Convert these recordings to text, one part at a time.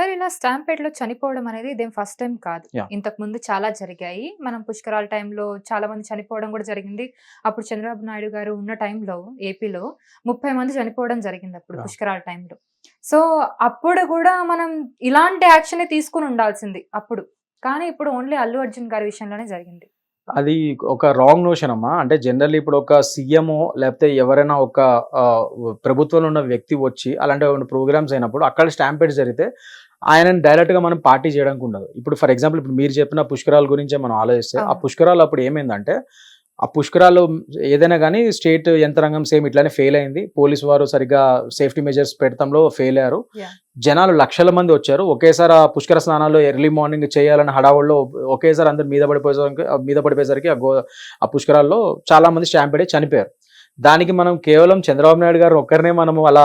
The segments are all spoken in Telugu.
సార్ ఇలా స్టాంపేడ్‌లో చనిపోవడం అనేది ఇదేం ఫస్ట్ టైమ్ కాదు. యాహ్! ఇంతకుముందు చాలా జరిగాయి. మనం పుష్కరాల టైంలో చాలా మంది చనిపోవడం గూడా జరిగింది. అప్పుడు చంద్రబాబు నాయుడు గారు ఉన్న టైంలో ఏపీలో 30 మంది చనిపోవడం జరిగిందప్పుడు యాహ్! పుష్కరాల టైంలో. సో, అప్పుడు గూడా మనం ఇలాంటి యాక్షనే తీసుకొని ఉండాల్సింది అప్పుడు. కానీ ఇప్పుడు ఓన్లీ అల్లు అర్జున్ గారి విషయంలోనే జరిగింది. అది ఒక రాంగ్ నోషన్ అమ్మా. అంటే జనరల్లీ ఇప్పుడు ఒక సీఎమో లేకపోతే ఎవరైనా ఒక ప్రభుత్వంలో ఉన్న వ్యక్తి వచ్చి అలాంటి ఏమైనా ప్రోగ్రామ్స్ అయినప్పుడు అక్కడ స్టాంపేడ్ జరిగితే ఆయనని డైరెక్ట్‌గా మనం పార్టీ చేయడానికి ఉండదు. ఇప్పుడు ఫర్ ఎగ్జాంపుల్ ఇప్పుడు మీరు చెప్పిన పుష్కరాల గురించే మనం ఆలోచిస్తే, ఆ అవును. పుష్కరాలు అప్పుడు ఏమైందంటే, ఆ పుష్కరాలు ఏదైనా గాని స్టేట్ యంత్రాంగం సేమ్ ఇట్లానే ఫెయిల్ అయింది. పోలీసు వారు సరిగ్గా సేఫ్టీ మెజర్స్ పెడతంలో ఫెయిల్ అయ్యారు. యాహ్! జనాలు లక్షల మంది వచ్చారు. ఒకేసారి ఆ పుష్కర స్నానాలు ఎర్లీ మార్నింగ్ చేయాలని హడావుడిలో ఒకేసారి అందరూ మీద పడిపోయేసరికి ఆ పుష్కరాల్లో చాలా మంది స్టాంపేడ్ అయ్యి చనిపోయారు. దానికి మనం కేవలం చంద్రబాబు నాయుడు గారు ఒక్కరినే మనము అలా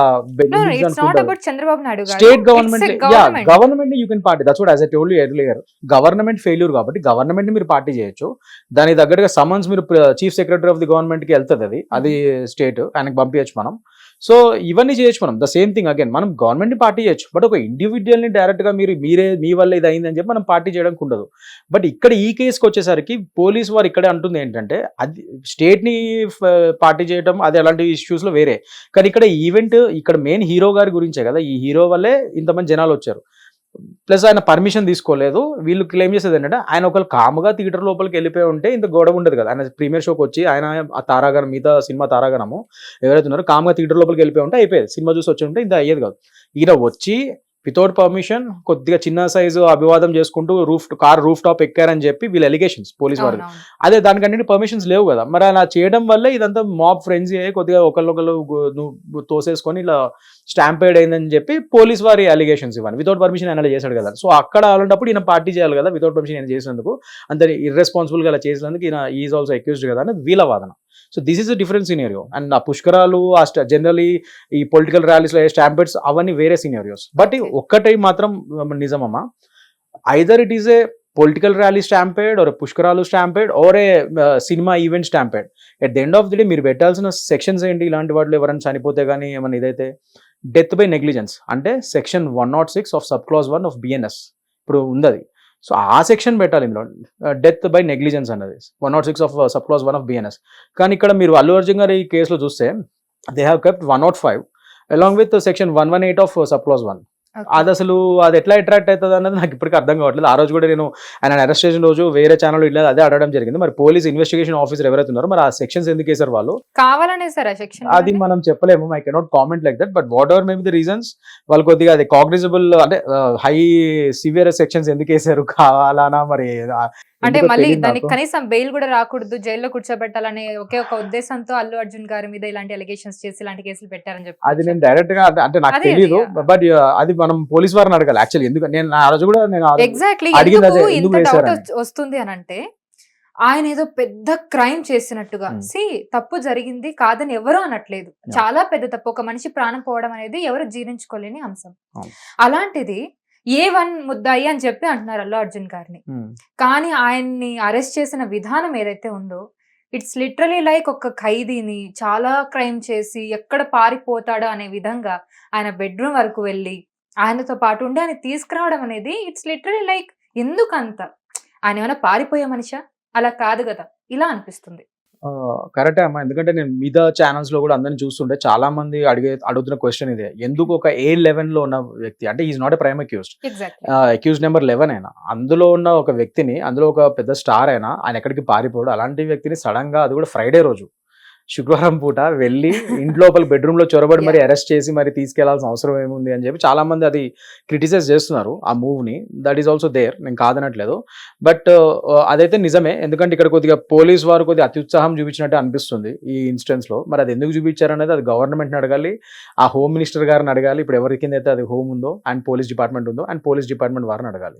నో, నో. ఇట్స్ నాట్ అనుకుంటారు. About Chandrababu Naidu garu. State it's government a government. Government you can party. That's what as I told you earlier. Government failure కాబట్టి గవర్నమెంట్ మీరు పార్టీ చేయొచ్చు. దానికి తగ్గట్టుగా సమన్స్ మీరు chief secretary of the government కి వెళ్తుంది అది. అది స్టేట్ ఆయనకి పంపించచ్చు మనం. సో ఇవన్నీ చేయొచ్చు మనం. ద సేమ్ థింగ్ అగైన్ మనం గవర్నమెంట్ ని పార్టీ చేయొచ్చు. బట్ ఒక ఇండివిజువల్ ని డైరెక్ట్ గా మీరే మీ వల్ల ఇది అయిందని చెప్పి మనం పార్టీ చేయడానికి ఉండదు. బట్ ఇక్కడ ఈ కేసుకి వచ్చేసరికి పోలీసు వారు ఇక్కడే అంటుంది ఏంటంటే, అది స్టేట్ ని పార్టీ చేయడం అది అలాంటి ఇష్యూస్ లో వేరే. కానీ ఇక్కడ ఈవెంట్ ఇక్కడ మెయిన్ హీరో గారి గురించే కదా. ఈ హీరో వల్లే ఇంతమంది జనాలు వచ్చారు. ప్లస్ ఆయన పర్మిషన్ తీసుకోలేదు. వీళ్ళు క్లెయిమ్ చేసేది ఏంటంటే, ఆయన ఒకళ్ళు కాముగా థియేటర్ లోపలికి వెళ్ళిపోయి ఉంటే ఇంత గొడవ ఉండదు కదా. ఆయన ప్రీమియర్ షోకి వచ్చి ఆయన ఆ తారాగణం మిగతా సినిమా తారాగణము ఎవరైతే ఉన్నారో కాముగా థియేటర్ లోపలికి వెళ్ళిపోయి ఉంటే అయిపోయేది. సినిమా చూసి వచ్చి ఉంటే ఇంత అయ్యేది కాదు. ఈయన వచ్చి వితౌట్ పర్మిషన్ కొద్దిగా చిన్న సైజు అభివాదం చేసుకుంటూ కార్ రూఫ్ టాప్ ఎక్కారని చెప్పి వీళ్ళ ఎలిగేషన్స్ పోలీస్ వారు. అవునవును. అదే దానికంటే పర్మిషన్స్ లేవు కదా. మరి అలా చేయడం వల్లే ఇదంతా మాబ్ ఫ్రెండ్స్ అయ్యి కొద్దిగా ఒకళ్ళు తోసేసుకొని ఇలా స్టాంపేడ్ అయిందని చెప్పి పోలీస్ వారి అలిగేషన్స్ ఇవ్వండి. వితౌట్ పర్మిషన్ ఆయన చేశాడు కదా. సో అక్కడ అలాంటప్పుడు ఈయన పార్టీ చేయాలి కదా. వితౌట్ పర్మిషన్ ఆయన చేసినందుకు అంత ఇర్రెస్పాన్సిబుల్గా అలా చేసినందుకు ఈజ్ ఆల్సో అక్యూజ్డ్ కదా అనేది వీళ్ళ వాదన. So this is a different scenario. And ఆ పుష్కరాలు జనరలీ ఈ పొలిటికల్ ర్యాలీస్లో స్టాంపేడ్స్ అవన్నీ వేరే సినారియోస్. బట్ ఒక్కటి మాత్రం నిజమమ్మా, either it is a political rally stampede or పుష్కరాలు stampede or a cinema event stampede. At the end of the day మీరు పెట్టాల్సిన సెక్షన్స్ ఏంటి? ఇలాంటి వాటిలో ఎవరైనా చనిపోతే కానీ ఏమైనా ఇదైతే డెత్ బై నెగ్లిజెన్స్ అంటే section 106 of sub clause 1 of BNS ఇప్పుడు ఉంది. సో ఆ సెక్షన్ పెట్టాలి ఇందులో, డెత్ బై నెగ్లిజెన్స్ అన్నది 106 of sub clause 1 of BNS. కానీ ఇక్కడ మీరు అల్లు అర్జున్ గారి కేసులో చూస్తే they have kept 105 along with section 118 of sub clause 1. అది అసలు అది ఎట్లా అట్రాక్ట్ అవుతుంది అన్నది నాకు ఇప్పటికీ అర్థం కావట్లేదు. ఆ రోజు కూడా నేను ఆయన అరెస్ట్ చేసిన రోజు వేరే ఛానల్ ఇట్లా అదే అడగడం జరిగింది. మరి పోలీస్ ఇన్వెస్టిగేషన్ ఆఫీసర్ ఎవరైతే ఉన్నారో మరి ఆ సెక్షన్స్ ఎందుకు వేశారు వాళ్ళు? కావాలనే సార్ ఆ సెక్షన్. అది మనం చెప్పలేము. I cannot comment like that. But what ever may be the reasons, వాళ్ళు కొద్దిగా అది కాగ్నిజబుల్ అంటే హై సివియర్ సెక్షన్స్ ఎందుకు వేశారు కావాలనా మరి అంటే ఎందుకో మళ్ళీ తెలియదు దానికి నాకు. కనీసం బెయిల్ కూడా రాకూడదు, జైల్లో కూర్చోబెట్టాలనే ఒకే ఒక ఉద్దేశంతో అల్లు అర్జున్ గారి మీద ఇలాంటి అలిగేషన్స్ చేసి ఇలాంటి కేసులు పెట్టారని అది చెప్పి. నేను డైరెక్ట్ గా అంటే నాకు అదే తెలియదు. అదే. బట్ అది మనం పోలీస్ వారిని అడగాలి యాక్చువల్లీ. ఎందుకు నేను ఆ రోజు కూడా నేను ఎగ్జాక్ట్లీ అడిగింది ఎందుకు అదే, ఎందుకు ఇంత డౌట్ వేశారని. వస్తుంది అని అంటే, ఆయన ఏదో పెద్ద క్రైమ్ చేసినట్టుగా. తప్పు జరిగింది కాదని ఎవరు అనట్లేదు. చాలా పెద్ద తప్పు. ఒక మనిషి ప్రాణం పోవడం అనేది ఎవరు జీర్ణించుకోలేని అంశం. అవును. అలాంటిది A1 ముద్దాయి అని చెప్పి అంటున్నారు అల్లు అర్జున్ గారిని. కానీ ఆయన్ని అరెస్ట్ చేసిన విధానం ఏదైతే ఉందో, ఇట్స్ లిటరలీ లైక్ ఒక ఖైదీని చాలా క్రైమ్ చేసి ఎక్కడ పారిపోతాడో అనే విధంగా ఆయన బెడ్రూమ్ వరకు వెళ్ళి ఆయనతో పాటు ఉండి ఆయన తీసుకురావడం అనేది ఇట్స్ లిటరలీ లైక్ ఎందుకంత? ఆయన ఏమైనా పారిపోయే మనిషా? అలా కాదు కదా. ఇలా అనిపిస్తుంది. కరెక్టే అమ్మా. ఎందుకంటే నేను మిగతా ఛానల్స్ లో కూడా అందరిని చూస్తుంటే చాలా మంది అడుగుతున్న క్వశ్చన్ ఇదే. ఎందుకు ఒక A11 లో ఉన్న వ్యక్తి అంటే is not a prime accused, exactly. Accused number 11 అయినా అందులో ఉన్న ఒక వ్యక్తిని, అందులో ఒక పెద్ద స్టార్ అయినా ఆయన ఎక్కడికి పారిపోడు. అలాంటి వ్యక్తిని సడన్ గా అది కూడా ఫ్రైడే రోజు శుక్రవారం పూట వెళ్ళి ఇంట్లోపల బెడ్రూమ్ లో చొరబడి మరి అరెస్ట్ చేసి మరి తీసుకెళ్లాల్సిన అవసరం ఏముంది అని చెప్పి చాలా మంది అది క్రిటిసైజ్ చేస్తున్నారు ఆ మూవ్ ని. దట్ ఈస్ ఆల్సో దేర్, నేను కాదనట్లేదు. బట్ అదైతే నిజమే. ఎందుకంటే ఇక్కడ కొద్దిగా పోలీస్ వారు కొద్దిగా అత్యుత్సాహం చూపించినట్టు అనిపిస్తుంది ఈ ఇన్స్టెన్స్ లో. మరి అది ఎందుకు చూపించారు అనేది అది గవర్నమెంట్ ని అడగాలి, ఆ హోమ్ మినిస్టర్ గారిని అడగాలి. ఇప్పుడు ఎవరి కింద అయితే అది హోమ్ ఉందో అండ్ పోలీస్ డిపార్ట్మెంట్ ఉందో అండ్ పోలీస్ డిపార్ట్మెంట్ వారిని అడగాలి.